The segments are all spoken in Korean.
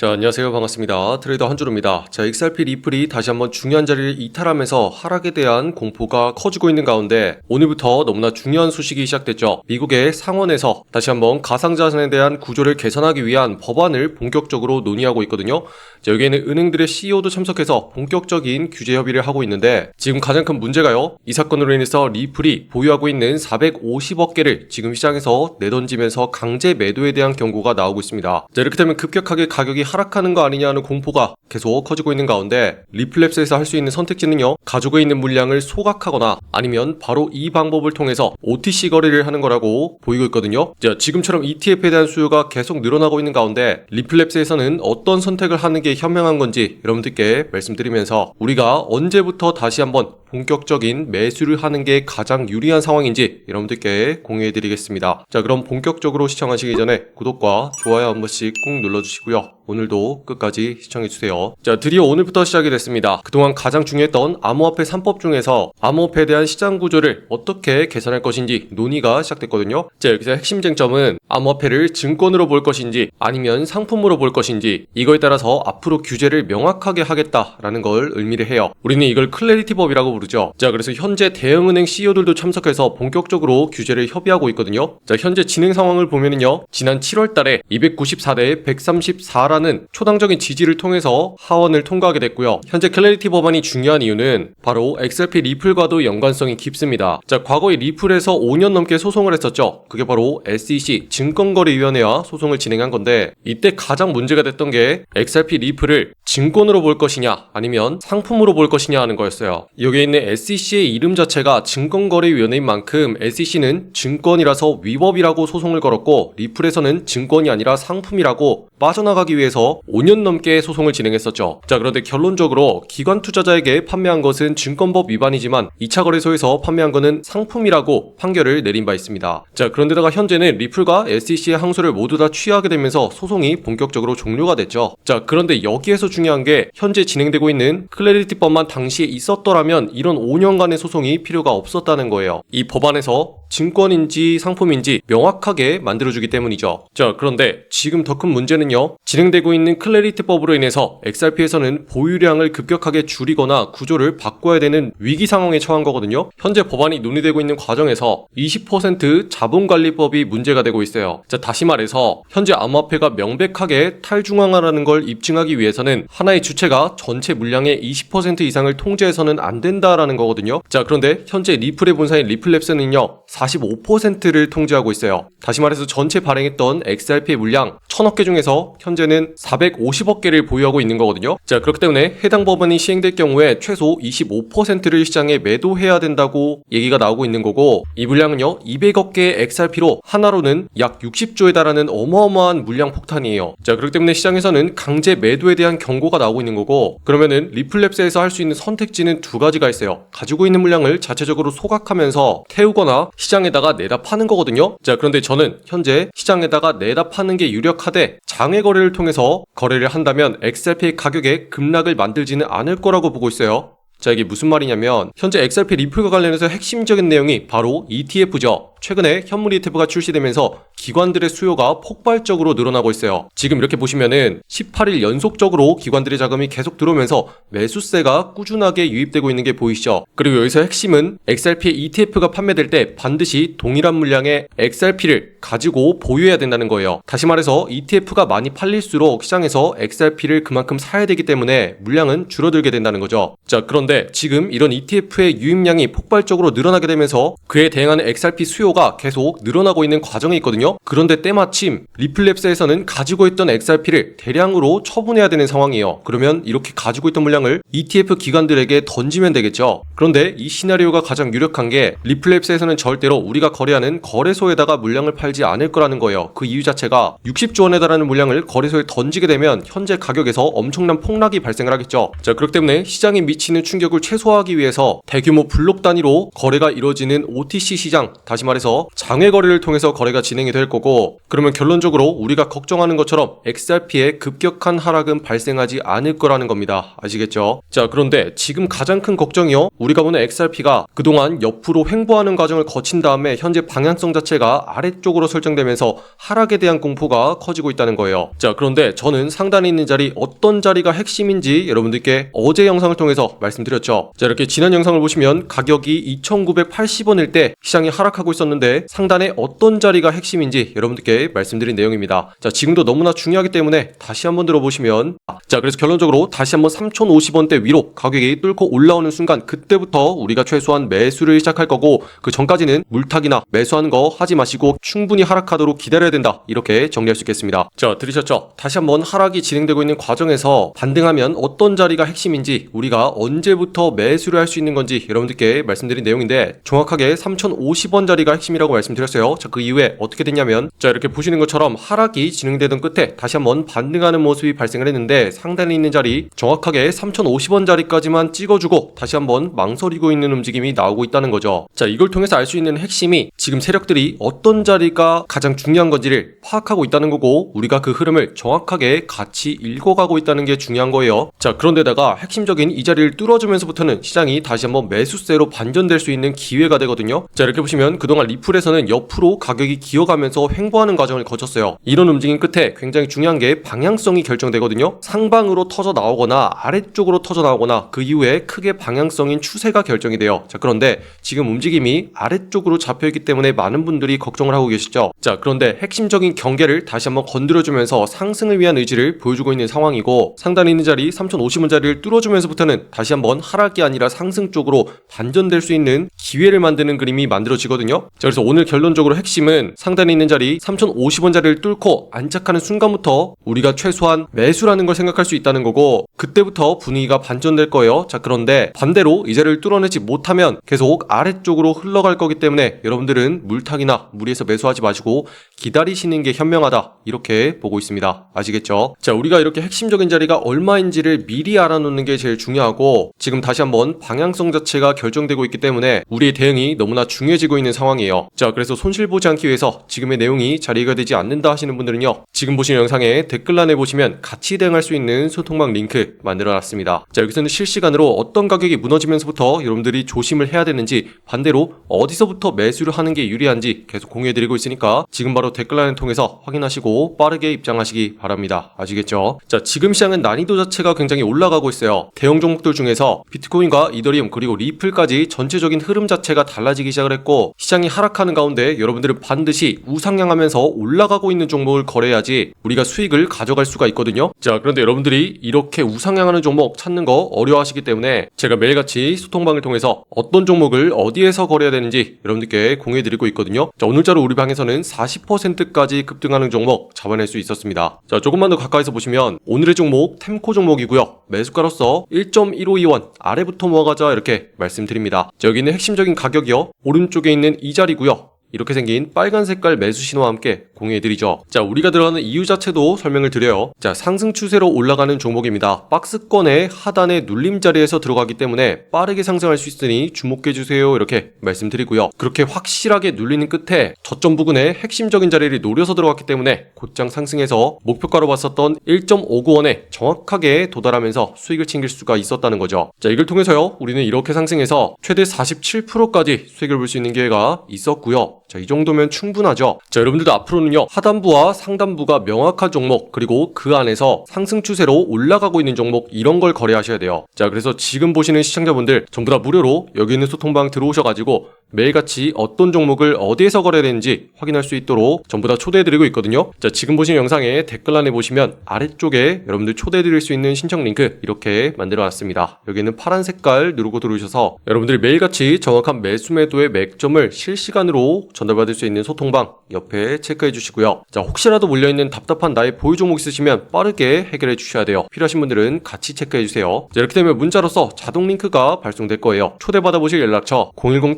자, 안녕하세요. 반갑습니다. 트레이더 한준호입니다. 자, XRP 리플이 다시 한번 중요한 자리를 이탈하면서 하락에 대한 공포가 커지고 있는 가운데 오늘부터 너무나 중요한 소식이 시작됐죠. 미국의 상원에서 다시 한번 가상자산에 대한 구조를 개선하기 위한 법안을 본격적으로 논의하고 있거든요. 자, 여기에는 은행들의 CEO도 참석해서 본격적인 규제 협의를 하고 있는데 지금 가장 큰 문제가요. 이 사건으로 인해서 리플이 보유하고 있는 450억 개를 지금 시장에서 내던지면서 강제 매도에 대한 경고가 나오고 있습니다. 자, 이렇게 되면 급격하게 가격이 하락하는 거 아니냐는 공포가 계속 커지고 있는 가운데 리플랩스에서 할 수 있는 선택지는요, 가지고 있는 물량을 소각하거나 아니면 바로 이 방법을 통해서 OTC 거래를 하는 거라고 보이고 있거든요. 자, 지금처럼 ETF에 대한 수요가 계속 늘어나고 있는 가운데 리플랩스에서는 어떤 선택을 하는 게 현명한 건지 여러분들께 말씀드리면서 우리가 언제부터 다시 한번 본격적인 매수를 하는 게 가장 유리한 상황인지 여러분들께 공유해 드리겠습니다. 자, 그럼 본격적으로 시청하시기 전에 구독과 좋아요 한 번씩 꾹 눌러주시고요. 오늘도 끝까지 시청해주세요. 자, 드디어 오늘부터 시작이 됐습니다. 그동안 가장 중요했던 암호화폐 3법 중에서 암호화폐에 대한 시장 구조를 어떻게 개선할 것인지 논의가 시작됐거든요. 자, 여기서 핵심 쟁점은 암호화폐를 증권으로 볼 것인지 아니면 상품으로 볼 것인지 이거에 따라서 앞으로 규제를 명확하게 하겠다라는 걸 의미를 해요. 우리는 이걸 클래리티 법이라고 부르죠. 자, 그래서 현재 대형은행 CEO들도 참석해서 본격적으로 규제를 협의하고 있거든요. 자, 현재 진행 상황을 보면은요, 지난 7월 달에 294대 134라는 초당적인 지지를 통해서 하원을 통과하게 됐고요. 현재 클래리티 법안이 중요한 이유는 바로 XRP 리플과도 연관성이 깊습니다. 자, 과거에 리플에서 5년 넘게 소송을 했었죠. 그게 바로 SEC 증권거래위원회와 소송을 진행한 건데 이때 가장 문제가 됐던 게 XRP 리플을 증권으로 볼 것이냐 아니면 상품으로 볼 것이냐 하는 거였어요. 여기에 있는 SEC의 이름 자체가 증권거래위원회인 만큼 SEC는 증권이라서 위법이라고 소송을 걸었고 리플에서는 증권이 아니라 상품이라고 빠져나가기 위해서 5년 넘게 소송을 진행했었죠. 자, 그런데 결론적으로 기관 투자자에게 판매한 것은 증권법 위반이지만 2차 거래소에서 판매한 것은 상품이라고 판결을 내린 바 있습니다. 자, 그런데다가 현재는 리플과 SEC의 항소를 모두 다 취하게 되면서 소송이 본격적으로 종료가 됐죠. 자, 그런데 여기에서 중요한 게 현재 진행되고 있는 클래리티법만 당시에 있었더라면 이런 5년간의 소송이 필요가 없었다는 거예요. 이 법안에서 증권인지 상품인지 명확하게 만들어주기 때문이죠. 자, 그런데 지금 더 큰 문제는요, 진행되고 있는 클래리티법으로 인해서 XRP에서는 보유량을 급격하게 줄이거나 구조를 바꿔야 되는 위기 상황에 처한 거거든요. 현재 법안이 논의되고 있는 과정에서 20% 자본관리법이 문제가 되고 있어요. 자, 다시 말해서 현재 암호화폐가 명백하게 탈중앙화라는 걸 입증하기 위해서는 하나의 주체가 전체 물량의 20% 이상을 통제해서는 안 된다라는 거거든요. 자, 그런데 현재 리플의 본사인 리플랩스는요 45%를 통제하고 있어요. 다시 말해서 전체 발행했던 XRP의 물량 1000억 개 중에서 현재는 450억 개를 보유하고 있는 거거든요. 자, 그렇기 때문에 해당 법안이 시행될 경우에 최소 25%를 시장에 매도해야 된다고 얘기가 나오고 있는 거고, 이 물량은요 200억 개의 XRP로 하나로는 약 60조에 달하는 어마어마한 물량 폭탄이에요. 자, 그렇기 때문에 시장에서는 강제 매도에 대한 경고가 나오고 있는 거고, 그러면은 리플랩스에서 할 수 있는 선택지는 두 가지가 있어요. 가지고 있는 물량을 자체적으로 소각하면서 태우거나 시장에다가 내다 파는 거거든요. 자, 그런데 저는 현재 시장에다가 내다 파는 게 유력하되 장외 거래를 통해서 거래를 한다면 XRP의 가격에 급락을 만들지는 않을 거라고 보고 있어요. 자, 이게 무슨 말이냐면 현재 XRP 리플과 관련해서 핵심적인 내용이 바로 ETF죠. 최근에 현물 ETF가 출시되면서 기관들의 수요가 폭발적으로 늘어나고 있어요. 지금 이렇게 보시면은 18일 연속적으로 기관들의 자금이 계속 들어오면서 매수세가 꾸준하게 유입되고 있는 게 보이시죠? 그리고 여기서 핵심은 XRP의 ETF가 판매될 때 반드시 동일한 물량의 XRP를 가지고 보유해야 된다는 거예요. 다시 말해서 ETF가 많이 팔릴수록 시장에서 XRP를 그만큼 사야 되기 때문에 물량은 줄어들게 된다는 거죠. 자, 그런데 지금 이런 ETF의 유입량이 폭발적으로 늘어나게 되면서 그에 대응하는 XRP 수요가 계속 늘어나고 있는 과정에 있거든요. 그런데 때마침 리플랩스에서는 가지고 있던 XRP를 대량으로 처분해야 되는 상황이에요. 그러면 이렇게 가지고 있던 물량을 ETF 기관들에게 던지면 되겠죠. 그런데 이 시나리오가 가장 유력한 게 리플랩스에서는 절대로 우리가 거래하는 거래소에다가 물량을 팔지 않을 거라는 거예요. 그 이유 자체가 60조 원에 달하는 물량을 거래소에 던지게 되면 현재 가격에서 엄청난 폭락이 발생을 하겠죠. 자, 그렇기 때문에 시장에 미치는 충격 충격을 최소화하기 위해서 대규모 블록 단위로 거래가 이루어지는 OTC 시장, 다시 말해서 장외 거래를 통해서 거래가 진행이 될 거고, 그러면 결론적으로 우리가 걱정하는 것처럼 XRP의 급격한 하락은 발생하지 않을 거라는 겁니다. 아시겠죠? 자, 그런데 지금 가장 큰 걱정이요, 우리가 보는 XRP가 그동안 옆으로 횡보하는 과정을 거친 다음에 현재 방향성 자체가 아래쪽으로 설정되면서 하락에 대한 공포가 커지고 있다는 거예요. 자, 그런데 저는 상단에 있는 자리, 어떤 자리가 핵심인지 여러분들께 어제 영상을 통해서 말씀드렸죠. 자, 이렇게 지난 영상을 보시면 가격이 2,980원일 때 시장이 하락하고 있었는데 상단에 어떤 자리가 핵심인지 여러분들께 말씀드린 내용입니다. 자, 지금도 너무나 중요하기 때문에 다시 한번 들어보시면, 자, 그래서 결론적으로 다시 한번 3,050원대 위로 가격이 뚫고 올라오는 순간, 그때부터 우리가 최소한 매수를 시작할 거고, 그 전까지는 물타기나 매수하는 거 하지 마시고 충분히 하락하도록 기다려야 된다, 이렇게 정리할 수 있겠습니다. 자, 들으셨죠? 다시 한번 하락이 진행되고 있는 과정에서 반등하면 어떤 자리가 핵심인지, 우리가 언제부터 매수를 할 수 있는 건지 여러분들께 말씀드린 내용인데, 정확하게 3,050원 자리가 핵심이라고 말씀드렸어요. 자, 그 이후에 어떻게 됐냐면, 자, 이렇게 보시는 것처럼 하락이 진행되던 끝에 다시 한번 반등하는 모습이 발생을 했는데, 상단에 있는 자리 정확하게 3,050원 자리까지만 찍어주고 다시 한번 망설이고 있는 움직임이 나오고 있다는 거죠. 자, 이걸 통해서 알 수 있는 핵심이 지금 세력들이 어떤 자리가 가장 중요한 건지를 파악하고 있다는 거고, 우리가 그 흐름을 정확하게 같이 읽어가고 있다는 게 중요한 거예요. 자, 그런데다가 핵심적인 이 자리를 뚫어주면서부터는 시장이 다시 한번 매수세로 반전될 수 있는 기회가 되거든요. 자, 이렇게 보시면 그동안 리플에서는 옆으로 가격이 기어가면서 횡보하는 과정을 거쳤어요. 이런 움직임 끝에 굉장히 중요한 게 방향성이 결정되거든요. 상방으로 터져 나오거나 아래쪽으로 터져 나오거나 그 이후에 크게 방향성인 추세가 결정이 돼요. 자, 그런데 지금 움직임이 아래쪽으로 잡혀있기 때문에 많은 분들이 걱정을 하고 계시죠. 자, 그런데 핵심적인 경계를 다시 한번 건드려주면서 상승을 위한 의지를 보여주고 있는 상황이고, 상단에 있는 자리 3,050원 자리를 뚫어주면서부터는 다시 한번 하락이 아니라 상승 쪽으로 반전될 수 있는 기회를 만드는 그림이 만들어지거든요. 자, 그래서 오늘 결론적으로 핵심은 상단에 있는 자리 3,050원 자리를 뚫고 안착하는 순간부터 우리가 최소한 매수라는 걸 생각할 수 있다는 거고, 그때부터 분위기가 반전될 거예요. 자, 그런데 반대로 이 자리를 뚫어내지 못하면 계속 아래쪽으로 흘러갈 거기 때문에 여러분들은 물타기나 무리해서 매수하지 마시고 기다리시는 게 현명하다, 이렇게 보고 있습니다. 아시겠죠? 자, 우리가 이렇게 핵심적인 자리가 얼마인지를 미리 알아놓는 게 제일 중요하고, 지금 다시 한번 방향성 자체가 결정되고 있기 때문에 우리의 대응이 너무나 중요해지고 있는 상황이에요. 자, 그래서 손실 보지 않기 위해서 지금의 내용이 자리가 되지 않는다 하시는 분들은요, 지금 보시는 영상에 댓글란에 보시면 같이 대응할 수 있는 소통방 링크 만들어놨습니다. 자, 여기서는 실시간으로 어떤 가격이 무너지면서부터 여러분들이 조심을 해야 되는지, 반대로 어디서부터 매수를 하는 게 유리한지 계속 공유해드리고 있으니까 지금 바로 댓글란을 통해서 확인하시고 빠르게 입장하시기 바랍니다. 아시겠죠? 자, 지금 시장은 난이도 자체가 굉장히 올라가고 있어요. 대형 종목들 중에서 비트코인과 이더리움 그리고 리플까지 전체적인 흐름 자체가 달라지기 시작을 했고, 시장이 하락하는 가운데 여러분들은 반드시 우상향하면서 올라가고 있는 종목을 거래해야지 우리가 수익을 가져갈 수가 있거든요. 자, 그런데 여러분들이 이렇게 우상향하는 종목 찾는 거 어려워하시기 때문에 제가 매일같이 소통방을 통해서 어떤 종목을 어디에서 거래해야 되는지 여러분들께 공유해드리고 있거든요. 자, 오늘자로 우리 방에서는 40%까지 급등하는 종목 잡아낼 수 있었습니다. 자, 조금만 더 가까이서 보시면 오늘의 종목 템코 종목이고요. 매수가로서 1.152원 아래부터 모아가자, 이렇게 말씀드립니다. 자, 여기 있는 핵심적인 가격이요, 오른쪽에 있는 이 자리고요. 이렇게 생긴 빨간 색깔 매수 신호와 함께 공유해드리죠. 자, 우리가 들어가는 이유 자체도 설명을 드려요. 자, 상승 추세로 올라가는 종목입니다. 박스권의 하단의 눌림 자리에서 들어가기 때문에 빠르게 상승할 수 있으니 주목해주세요, 이렇게 말씀드리고요. 그렇게 확실하게 눌리는 끝에 저점 부근의 핵심적인 자리를 노려서 들어갔기 때문에 곧장 상승해서 목표가로 봤었던 1.59원에 정확하게 도달하면서 수익을 챙길 수가 있었다는 거죠. 자, 이걸 통해서요, 우리는 이렇게 상승해서 최대 47%까지 수익을 볼 수 있는 기회가 있었고요. 자, 이 정도면 충분하죠. 자, 여러분들도 앞으로는요, 하단부와 상단부가 명확한 종목, 그리고 그 안에서 상승 추세로 올라가고 있는 종목, 이런 걸 거래하셔야 돼요. 자, 그래서 지금 보시는 시청자분들 전부 다 무료로 여기 있는 소통방 들어오셔가지고 매일같이 어떤 종목을 어디에서 거래해야 되는지 확인할 수 있도록 전부 다 초대해드리고 있거든요. 자, 지금 보시는 영상에 댓글란에 보시면 아래쪽에 여러분들 초대해드릴 수 있는 신청 링크 이렇게 만들어놨습니다. 여기는 파란 색깔 누르고 들어오셔서 여러분들이 매일같이 정확한 매수 매도의 맥점을 실시간으로 전달받을 수 있는 소통방 옆에 체크해 주시고요. 자, 혹시라도 몰려있는 답답한 나의 보유 종목 있으시면 빠르게 해결해 주셔야 돼요. 필요하신 분들은 같이 체크해 주세요. 자, 이렇게 되면 문자로서 자동 링크가 발송될 거예요. 초대받아 보실 연락처 010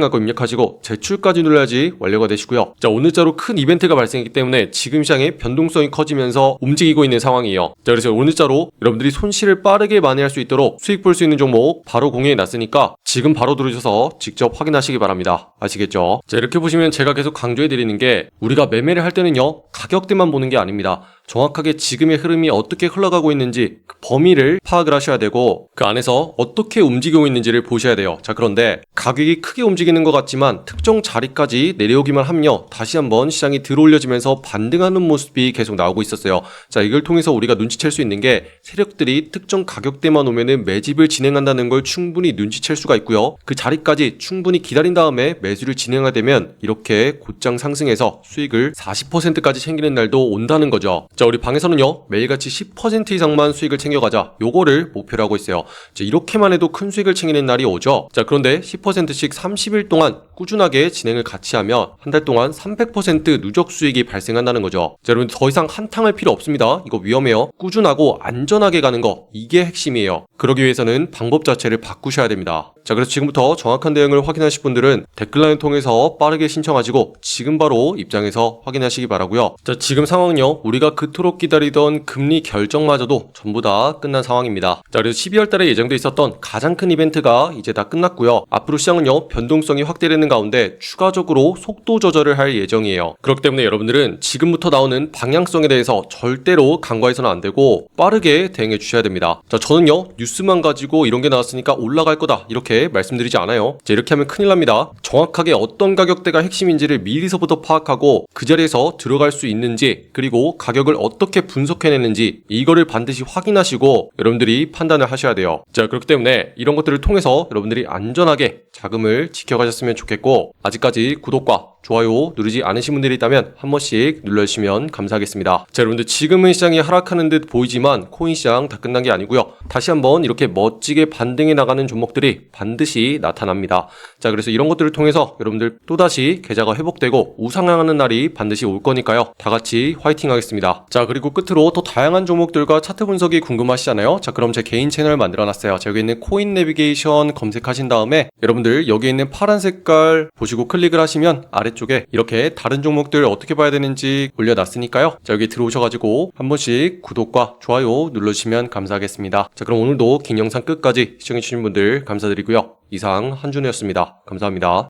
하고 입력하시고 제출까지 눌러야지 완료가 되시고요. 자, 오늘자로 큰 이벤트가 발생했기 때문에 지금 시장의 변동성이 커지면서 움직이고 있는 상황이에요. 자, 그래서 오늘자로 여러분들이 손실을 빠르게 만회할 수 있도록 수익 볼 수 있는 종목 바로 공유해 놨으니까 지금 바로 들어오셔서 직접 확인하시기 바랍니다. 아시겠죠? 자, 이렇게 보시면 제가 계속 강조해 드리는 게 우리가 매매를 할 때는요, 가격대만 보는 게 아닙니다. 정확하게 지금의 흐름이 어떻게 흘러가고 있는지 그 범위를 파악을 하셔야 되고 그 안에서 어떻게 움직이고 있는지를 보셔야 돼요. 자, 그런데 가격이 크게 움직이는 것 같지만 특정 자리까지 내려오기만 하면요, 다시 한번 시장이 들어올려지면서 반등하는 모습이 계속 나오고 있었어요. 자, 이걸 통해서 우리가 눈치챌 수 있는 게 세력들이 특정 가격대만 오면은 매집을 진행한다는 걸 충분히 눈치챌 수가 있고요. 그 자리까지 충분히 기다린 다음에 매수를 진행하게 되면 이렇게 곧장 상승해서 수익을 40%까지 챙기는 날도 온다는 거죠. 자, 우리 방에서는요, 매일같이 10% 이상만 수익을 챙겨가자, 요거를 목표로 하고 있어요. 자, 이렇게만 해도 큰 수익을 챙기는 날이 오죠. 자, 그런데 10%씩 30일 동안 꾸준하게 진행을 같이 하면 한 달 동안 300% 누적 수익이 발생한다는 거죠. 자, 여러분 더 이상 한탕할 필요 없습니다. 이거 위험해요. 꾸준하고 안전하게 가는 거, 이게 핵심이에요. 그러기 위해서는 방법 자체를 바꾸셔야 됩니다. 자, 그래서 지금부터 정확한 대응을 확인하실 분들은 댓글란을 통해서 빠르게 신청하시고 지금 바로 입장해서 확인하시기 바라고요. 자, 지금 상황은요, 우리가 그토록 기다리던 금리 결정마저도 전부 다 끝난 상황입니다. 자, 그래서 12월 달에 예정돼 있었던 가장 큰 이벤트가 이제 다 끝났고요. 앞으로 시장은요, 변동성이 확대되는 가운데 추가적으로 속도 조절을 할 예정이에요. 그렇기 때문에 여러분들은 지금부터 나오는 방향성에 대해서 절대로 간과해서는 안 되고 빠르게 대응해 주셔야 됩니다. 자, 저는요, 뉴스만 가지고 이런 게 나왔으니까 올라갈 거다, 이렇게 말씀드리지 않아요. 자, 이렇게 하면 큰일 납니다. 정확하게 어떤 가격대가 핵심인지를 미리서부터 파악하고 그 자리에서 들어갈 수 있는지, 그리고 가격을 어떻게 분석해내는지 이거를 반드시 확인하시고 여러분들이 판단을 하셔야 돼요. 자, 그렇기 때문에 이런 것들을 통해서 여러분들이 안전하게 자금을 지켜가셨으면 좋겠고, 아직까지 구독과 좋아요 누르지 않으신 분들이 있다면 한 번씩 눌러주시면 감사하겠습니다. 자, 여러분들 지금은 시장이 하락하는 듯 보이지만 코인 시장 다 끝난 게 아니고요. 다시 한번 이렇게 멋지게 반등해 나가는 종목들이 반드시 나타납니다. 자, 그래서 이런 것들을 통해서 여러분들 또다시 계좌가 회복되고 우상향하는 날이 반드시 올 거니까요. 다 같이 화이팅 하겠습니다. 자, 그리고 끝으로 더 다양한 종목들과 차트 분석이 궁금하시잖아요. 자, 그럼 제 개인 채널 만들어놨어요. 자, 여기 있는 코인 내비게이션 검색하신 다음에 여러분들 여기 있는 파란 색깔 보시고 클릭을 하시면 아래쪽에 이렇게 다른 종목들 어떻게 봐야 되는지 올려놨으니까요. 자, 여기 들어오셔가지고 한 번씩 구독과 좋아요 눌러주시면 감사하겠습니다. 자, 그럼 오늘도 긴 영상 끝까지 시청해주신 분들 감사드리고요. 이상 한준우였습니다. 감사합니다.